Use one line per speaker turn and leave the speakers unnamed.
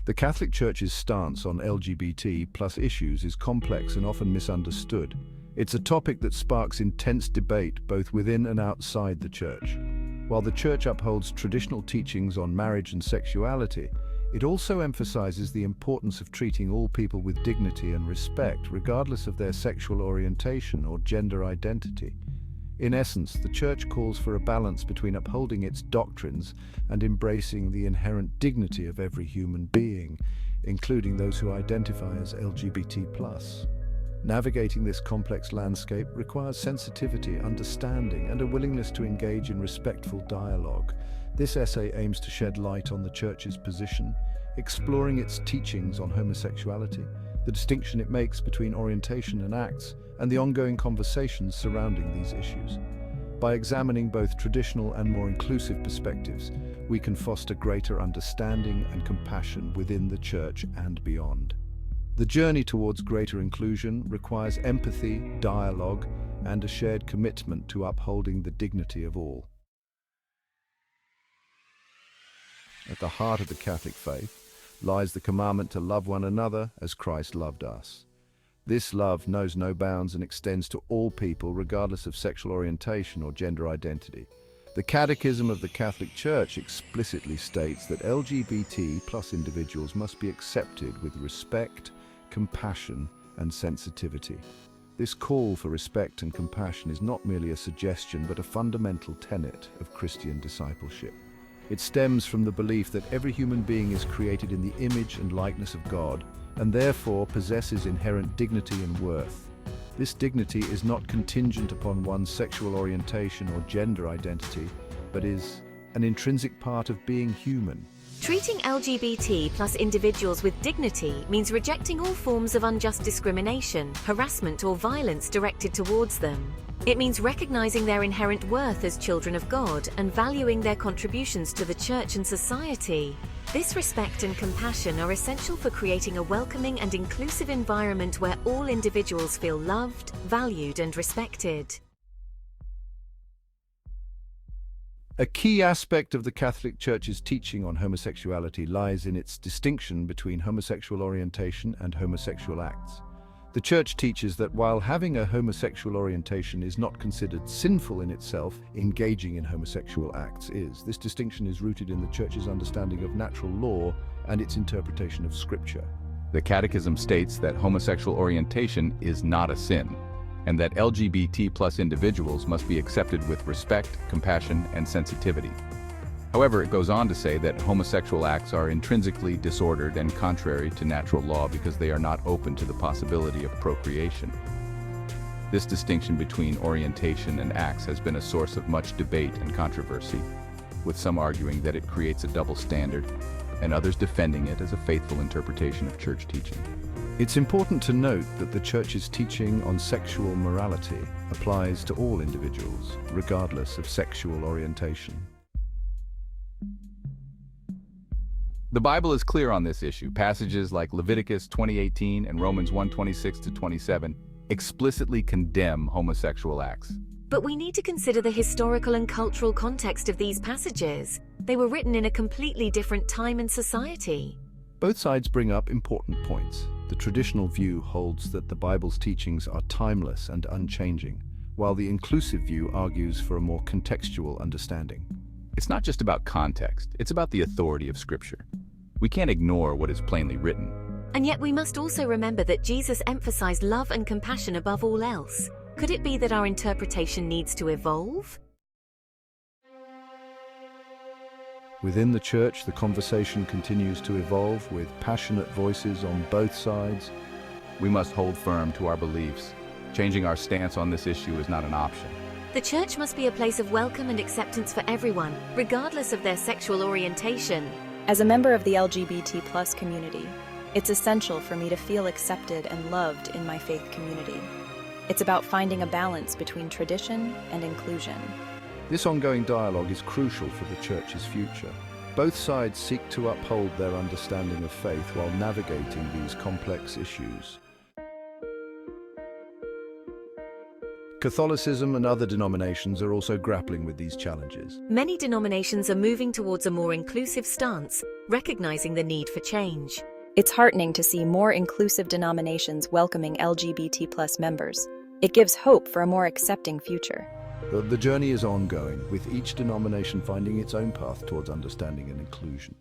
The Catholic Church's stance on LGBT+ issues is complex and often misunderstood. It's a topic that sparks intense debate both within and outside the Church. While the Church upholds traditional teachings on marriage and sexuality, it also emphasizes the importance of treating all people with dignity and respect, regardless of their sexual orientation or gender identity. In essence, the Church calls for a balance between upholding its doctrines and embracing the inherent dignity of every human being, including those who identify as LGBT+. Navigating this complex landscape requires sensitivity, understanding, and a willingness to engage in respectful dialogue. This essay aims to shed light on the Church's position, exploring its teachings on homosexuality, the distinction it makes between orientation and acts, and the ongoing conversations surrounding these issues. By examining both traditional and more inclusive perspectives, we can foster greater understanding and compassion within the Church and beyond. The journey towards greater inclusion requires empathy, dialogue, and a shared commitment to upholding the dignity of all. At the heart of the Catholic faith lies the commandment to love one another as Christ loved us. This love knows no bounds and extends to all people, regardless of sexual orientation or gender identity. The Catechism of the Catholic Church explicitly states that LGBT+ individuals must be accepted with respect, compassion, and sensitivity. This call for respect and compassion is not merely a suggestion, but a fundamental tenet of Christian discipleship. It stems from the belief that every human being is created in the image and likeness of God, and therefore possesses inherent dignity and worth. This dignity is not contingent upon one's sexual orientation or gender identity, but is an intrinsic part of being human.
Treating LGBT+ individuals with dignity means rejecting all forms of unjust discrimination, harassment, or violence directed towards them. It means recognizing their inherent worth as children of God and valuing their contributions to the Church and society. This respect and compassion are essential for creating a welcoming and inclusive environment where all individuals feel loved, valued, and respected.
A key aspect of the Catholic Church's teaching on homosexuality lies in its distinction between homosexual orientation and homosexual acts. The Church teaches that while having a homosexual orientation is not considered sinful in itself, engaging in homosexual acts is. This distinction is rooted in the Church's understanding of natural law and its interpretation of Scripture.
The Catechism states that homosexual orientation is not a sin, and that LGBT+ individuals must be accepted with respect, compassion, and sensitivity. However, it goes on to say that homosexual acts are intrinsically disordered and contrary to natural law because they are not open to the possibility of procreation. This distinction between orientation and acts has been a source of much debate and controversy, with some arguing that it creates a double standard, and others defending it as a faithful interpretation of Church teaching.
It's important to note that the Church's teaching on sexual morality applies to all individuals, regardless of sexual orientation.
The Bible is clear on this issue. Passages like Leviticus 20:18 and Romans 1:26-27 explicitly condemn homosexual acts.
But we need to consider the historical and cultural context of these passages. They were written in a completely different time and society.
Both sides bring up important points. The traditional view holds that the Bible's teachings are timeless and unchanging, while the inclusive view argues for a more contextual understanding.
It's not just about context, it's about the authority of Scripture. We can't ignore what is plainly written.
And yet we must also remember that Jesus emphasized love and compassion above all else. Could it be that our interpretation needs to evolve?
Within the Church, the conversation continues to evolve with passionate voices on both sides.
We must hold firm to our beliefs. Changing our stance on this issue is not an option.
The Church must be a place of welcome and acceptance for everyone, regardless of their sexual orientation.
As a member of the LGBT+ community, it's essential for me to feel accepted and loved in my faith community. It's about finding a balance between tradition and inclusion.
This ongoing dialogue is crucial for the Church's future. Both sides seek to uphold their understanding of faith while navigating these complex issues. Catholicism and other denominations are also grappling with these challenges.
Many denominations are moving towards a more inclusive stance, recognizing the need for change.
It's heartening to see more inclusive denominations welcoming LGBT+ members. It gives hope for a more accepting future.
The journey is ongoing, with each denomination finding its own path towards understanding and inclusion.